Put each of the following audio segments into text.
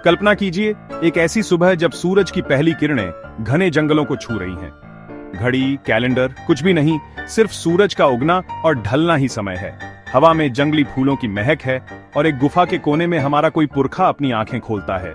कल्पना कीजिए, एक ऐसी सुबह जब सूरज की पहली किरणें घने जंगलों को छू रही हैं। घड़ी, कैलेंडर कुछ भी नहीं, सिर्फ सूरज का उगना और ढलना ही समय है। हवा में जंगली फूलों की महक है और एक गुफा के कोने में हमारा कोई पुरखा अपनी आंखें खोलता है।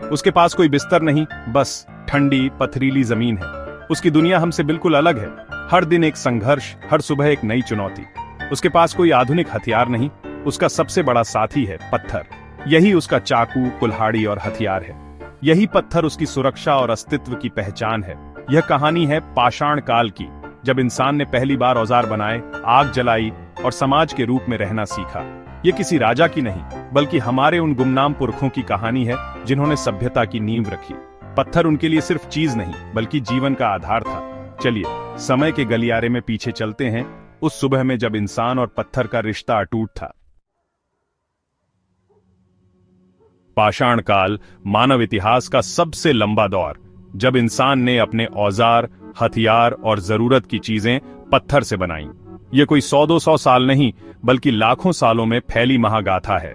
उसके पास कोई बिस्तर नहीं, बस ठंडी पथरीली जमीन है। उसकी दुनिया हमसे बिल्कुल अलग है। हर दिन एक संघर्ष, हर सुबह एक नई चुनौती। उसके पास कोई आधुनिक हथियार नहीं, उसका सबसे बड़ा साथी है पत्थर। यही उसका चाकू, कुल्हाड़ी और हथियार है। यही पत्थर उसकी सुरक्षा और अस्तित्व की पहचान है। यह कहानी है पाषाण काल की, जब इंसान ने पहली बार औजार बनाए, आग जलाई और समाज के रूप में रहना सीखा। ये किसी राजा की नहीं, बल्कि हमारे उन गुमनाम पुरखों की कहानी है जिन्होंने सभ्यता की नींव रखी। पत्थर उनके लिए सिर्फ चीज नहीं, बल्कि जीवन का आधार था। चलिए समय के गलियारे में पीछे चलते हैं, उस सुबह में जब इंसान और पत्थर का रिश्ता अटूट था। पाषाण काल मानव इतिहास का सबसे लंबा दौर, जब इंसान ने अपने औजार, हथियार और जरूरत की चीजें पत्थर से बनाई। ये कोई 100-200 साल नहीं, बल्कि लाखों सालों में फैली महागाथा है।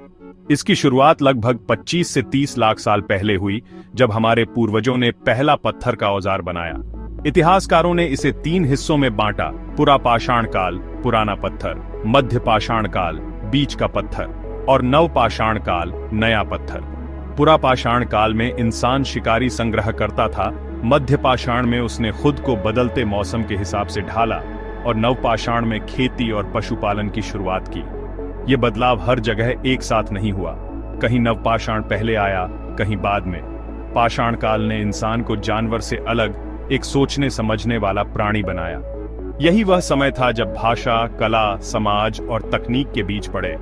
इसकी शुरुआत लगभग 25 से 30 लाख साल पहले हुई, जब हमारे पूर्वजों ने पहला पत्थर का औजार बनाया। इतिहासकारों ने इसे 3 हिस्सों में बांटा: पुरा पाषाण काल, पुराना पत्थर; मध्य पाषाण काल, बीच का पत्थर; और नव पाषाण काल, नया पत्थर। पुरा पाषाण काल में इंसान शिकारी संग्रह करता था, मध्य पाषाण में उसने खुद को बदलते मौसम के हिसाब से ढाला, और नव पाषाण में खेती और पशुपालन की शुरुआत की। ये बदलाव हर जगह एक साथ नहीं हुआ। कहीं नव पाषाण पहले आया, कहीं बाद में। पाषाण काल ने इंसान को जानवर से अलग एक सोचने समझने वाला प्राणी बनाया। यही वह समय था जब भाषा, कला, समाज और तकनीक के बीच पड़े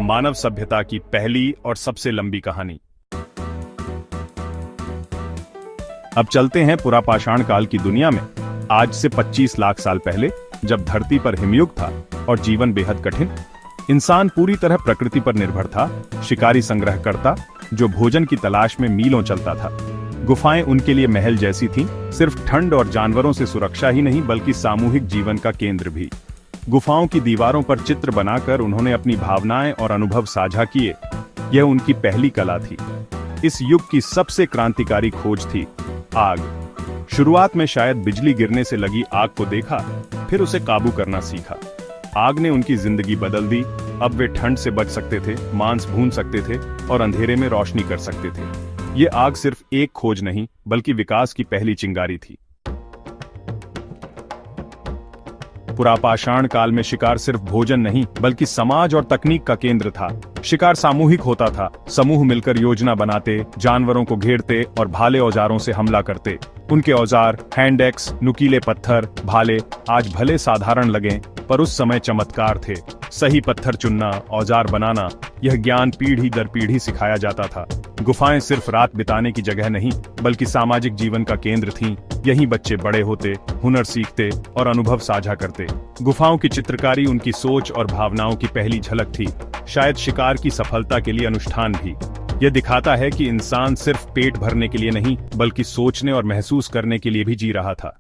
मानव सभ्यता की पहली और सबसे लंबी कहानी। अब चलते हैं पुरा पाषाण काल की दुनिया में, आज से 25 लाख साल पहले, जब धरती पर हिमयुग था और जीवन बेहद कठिन। इंसान पूरी तरह प्रकृति पर निर्भर था, शिकारी संग्रहकर्ता जो भोजन की तलाश में मीलों चलता था। गुफाएं उनके लिए महल जैसी थीं, सिर्फ ठंड और जानवरों से सुरक्षा ही नहीं, बल्कि सामूहिक जीवन का केंद्र भी। गुफाओं की दीवारों पर चित्र बनाकर उन्होंने अपनी भावनाएं और अनुभव साझा किए। यह उनकी पहली कला थी। इस युग की सबसे क्रांतिकारी खोज थी आग। शुरुआत में शायद बिजली गिरने से लगी आग को देखा, फिर उसे काबू करना सीखा। आग ने उनकी जिंदगी बदल दी। अब वे ठंड से बच सकते थे, मांस भून सकते थे और अंधेरे में रोशनी कर सकते थे। ये आग सिर्फ एक खोज नहीं, बल्कि विकास की पहली चिंगारी थी। पुरापाषाण काल में शिकार सिर्फ भोजन नहीं, बल्कि समाज और तकनीक का केंद्र था। शिकार सामूहिक होता था। समूह मिलकर योजना बनाते, जानवरों को घेरते और भाले औजारों से हमला करते। उनके औजार, हैंड एक्स, नुकीले पत्थर, भाले, आज भले साधारण लगें, पर उस समय चमत्कार थे। सही पत्थर चुनना, औजार बनाना, यह ज्ञान पीढ़ी दर पीढ़ी सिखाया जाता था। गुफाएं सिर्फ रात बिताने की जगह नहीं, बल्कि सामाजिक जीवन का केंद्र थीं। यहीं बच्चे बड़े होते, हुनर सीखते और अनुभव साझा करते। गुफाओं की चित्रकारी उनकी सोच और भावनाओं की पहली झलक थी, शायद शिकार की सफलता के लिए अनुष्ठान भी। यह दिखाता है कि इंसान सिर्फ पेट भरने के लिए नहीं, बल्कि सोचने और महसूस करने के लिए भी जी रहा था।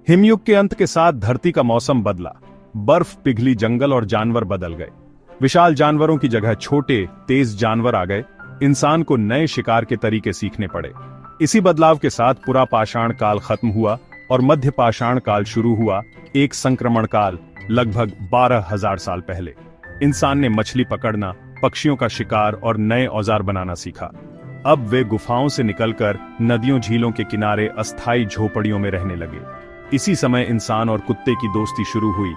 हिमयुग के अंत के साथ धरती का मौसम बदला। बर्फ पिघली, जंगल और जानवर बदल गए। विशाल जानवरों की जगह छोटे, तेज जानवर आ गए। इंसान को नए शिकार के तरीके सीखने पड़े। इसी बदलाव के साथ पुरा पाषाण काल खत्म हुआ और मध्य पाषाण काल शुरू हुआ, एक संक्रमण काल लगभग 12,000 साल पहले। इंसान ने मछली पकड़ना, पक्षियों का शिकार और नए औजार बनाना सीखा। अब वे गुफाओं से निकलकर नदियों, झीलों के किनारे अस्थायी झोपड़ियों में रहने लगे। इसी समय इंसान और कुत्ते की दोस्ती शुरू हुई,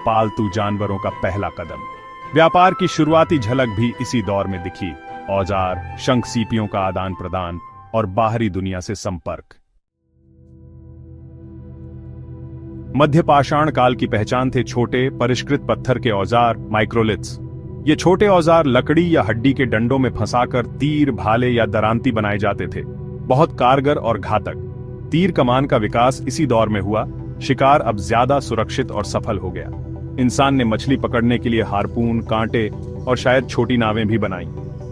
पालतू जानवरों का पहला कदम। व्यापार की शुरुआती झलक भी इसी दौर में दिखी। औजार, शंख सीपियों का आदान प्रदान और बाहरी दुनिया से संपर्क। मध्य पाषाण काल की पहचान थे छोटे, परिष्कृत पत्थर के औजार, माइक्रोलिथ्स। ये छोटे औजार लकड़ी या हड्डी के डंडों में फंसाकर तीर, भाले या दरांती बनाए जाते थे, बहुत कारगर और घातक। तीर कमान का विकास इसी दौर में हुआ। शिकार अब ज्यादा सुरक्षित और सफल हो गया। इंसान ने मछली पकड़ने के लिए हार्पून, कांटे और शायद छोटी नावें भी बनाई।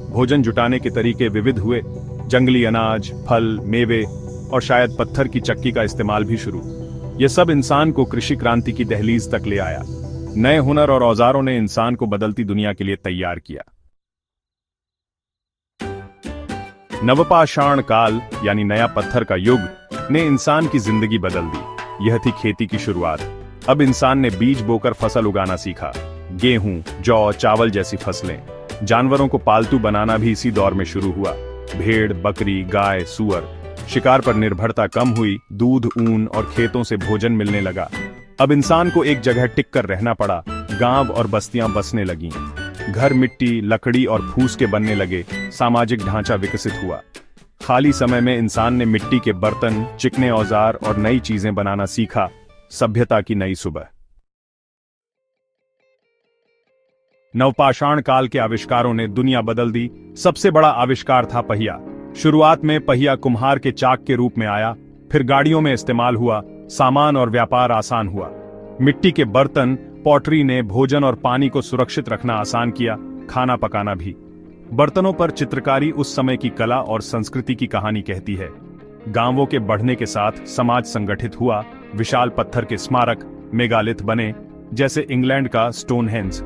भोजन जुटाने के तरीके विविध हुए। जंगली अनाज, फल, मेवे और शायद पत्थर की चक्की का इस्तेमाल भी शुरू। यह सब इंसान को कृषि क्रांति की दहलीज तक ले आया। नए हुनर और औजारों ने इंसान को बदलती दुनिया के लिए तैयार किया। नवपाषाण काल यानी नया पत्थर का युग ने इंसान की जिंदगी बदल दी। यह थी खेती की शुरुआत। अब इंसान ने बीज बोकर फसल उगाना सीखा। गेहूं, जौ, चावल जैसी फसलें। जानवरों को पालतू बनाना भी इसी दौर में शुरू हुआ। भेड़, बकरी, गाय, सूअर। शिकार पर निर्भरता कम हुई। दूध, ऊन और खेतों से भोजन मिलने लगा। अब इंसान को एक जगह टिक कर रहना पड़ा। गांव और बस्तियां बसने लगीं। घर मिट्टी, लकड़ी और फूस के बनने लगे। सामाजिक ढांचा विकसित हुआ। खाली समय में इंसान ने मिट्टी के बर्तन, चिकने औजार और नई चीजें बनाना सीखा। सभ्यता की नई सुबह। नवपाषाण काल के आविष्कारों ने दुनिया बदल दी। सबसे बड़ा आविष्कार था पहिया। शुरुआत में पहिया कुम्हार के चाक के रूप में आया, फिर गाड़ियों में इस्तेमाल हुआ। सामान और व्यापार आसान हुआ। मिट्टी के बर्तन, पॉटरी ने भोजन और पानी को सुरक्षित रखना आसान किया, खाना पकाना भी। बर्तनों पर चित्रकारी उस समय की कला और संस्कृति की कहानी कहती है। गांवों के बढ़ने के साथ समाज संगठित हुआ। विशाल पत्थर के स्मारक, मेगालिथ बने, जैसे इंग्लैंड का स्टोनहेंज।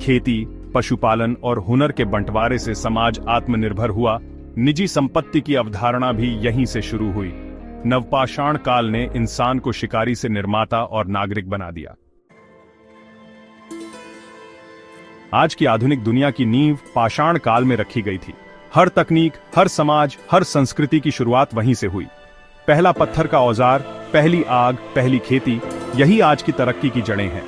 खेती, पशुपालन और हुनर के बंटवारे से समाज आत्मनिर्भर हुआ। निजी संपत्ति की अवधारणा भी यहीं से शुरू हुई। नवपाषाण काल ने इंसान को शिकारी से निर्माता और नागरिक बना दिया। आज की आधुनिक दुनिया की नींव पाषाण काल में रखी गई थी। हर तकनीक, हर समाज, हर संस्कृति की शुरुआत वहीं से हुई। पहला पत्थर का औजार, पहली आग, पहली खेती, यही आज की तरक्की की जड़ें हैं।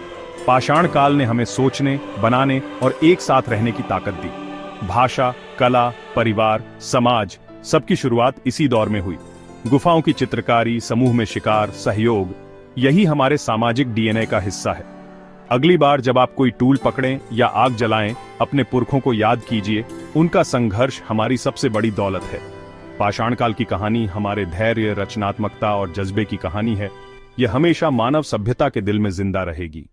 पाषाण काल ने हमें सोचने, बनाने और एक साथ रहने की ताकत दी। भाषा, कला, परिवार, समाज, सबकी शुरुआत इसी दौर में हुई। गुफाओं की चित्रकारी, समूह में शिकार, सहयोग, यही हमारे सामाजिक डीएनए का हिस्सा है। अगली बार जब आप कोई टूल पकड़ें या आग जलाएं, अपने पुरखों को याद कीजिए। उनका संघर्ष हमारी सबसे बड़ी दौलत है। पाषाण काल की कहानी हमारे धैर्य, रचनात्मकता और जज्बे की कहानी है। यह हमेशा मानव सभ्यता के दिल में जिंदा रहेगी।